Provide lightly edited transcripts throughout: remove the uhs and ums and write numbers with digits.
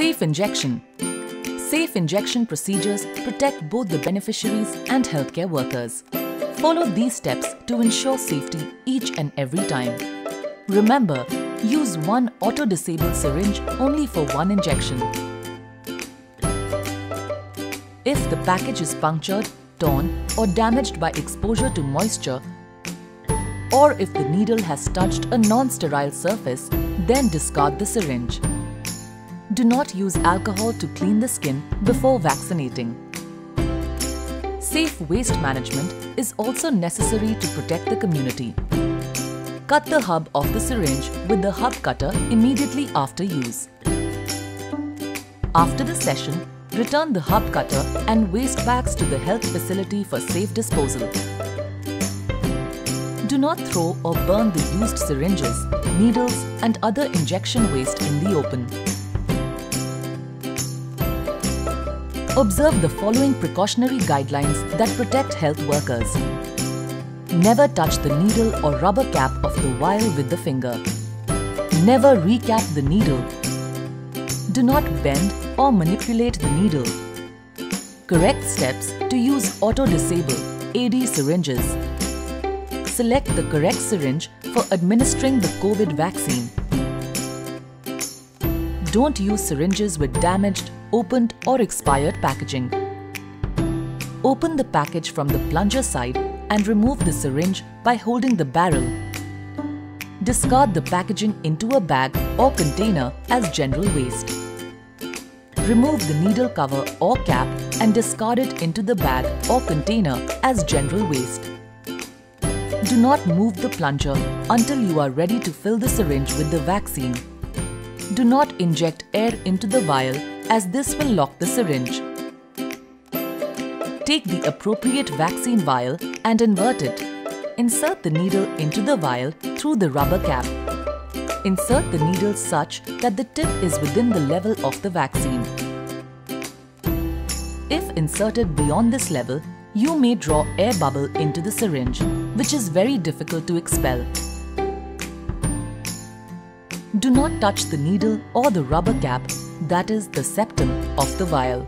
Safe injection. Safe injection procedures protect both the beneficiaries and healthcare workers. Follow these steps to ensure safety each and every time. Remember, use one auto-disabled syringe only for one injection. If the package is punctured, torn or damaged by exposure to moisture, or if the needle has touched a non-sterile surface, then discard the syringe. Do not use alcohol to clean the skin before vaccinating. Safe waste management is also necessary to protect the community. Cut the hub of the syringe with the hub cutter immediately after use. After the session, return the hub cutter and waste bags to the health facility for safe disposal. Do not throw or burn the used syringes, needles and other injection waste in the open. Observe the following precautionary guidelines that protect health workers. Never touch the needle or rubber cap of the vial with the finger. Never recap the needle. Do not bend or manipulate the needle. Correct steps to use auto-disable AD syringes. Select the correct syringe for administering the COVID vaccine. Don't use syringes with damaged, opened or expired packaging. Open the package from the plunger side and remove the syringe by holding the barrel. Discard the packaging into a bag or container as general waste. Remove the needle cover or cap and discard it into the bag or container as general waste. Do not move the plunger until you are ready to fill the syringe with the vaccine. Do not inject air into the vial as this will lock the syringe. Take the appropriate vaccine vial and invert it. Insert the needle into the vial through the rubber cap. Insert the needle such that the tip is within the level of the vaccine. If inserted beyond this level, you may draw air bubble into the syringe, which is very difficult to expel. Do not touch the needle or the rubber cap, that is the septum of the vial.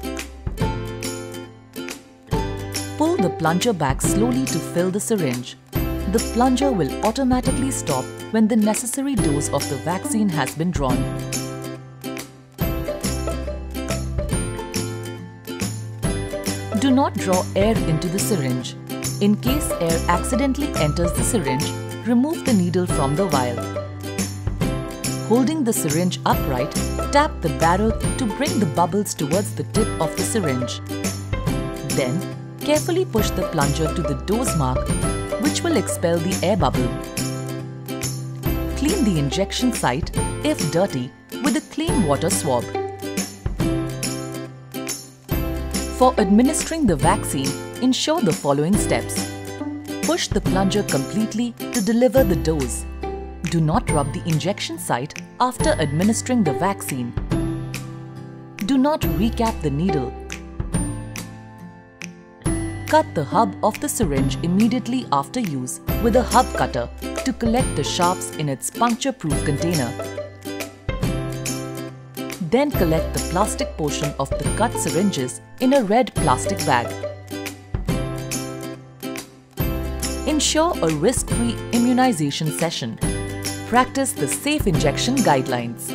Pull the plunger back slowly to fill the syringe. The plunger will automatically stop when the necessary dose of the vaccine has been drawn. Do not draw air into the syringe. In case air accidentally enters the syringe, remove the needle from the vial. Holding the syringe upright, tap the barrel to bring the bubbles towards the tip of the syringe. Then, carefully push the plunger to the dose mark, which will expel the air bubble. Clean the injection site, if dirty, with a clean water swab. For administering the vaccine, ensure the following steps. Push the plunger completely to deliver the dose. Do not rub the injection site after administering the vaccine. Do not recap the needle. Cut the hub of the syringe immediately after use with a hub cutter to collect the sharps in its puncture-proof container. Then collect the plastic portion of the cut syringes in a red plastic bag. Ensure a risk-free immunization session. Practice the safe injection guidelines.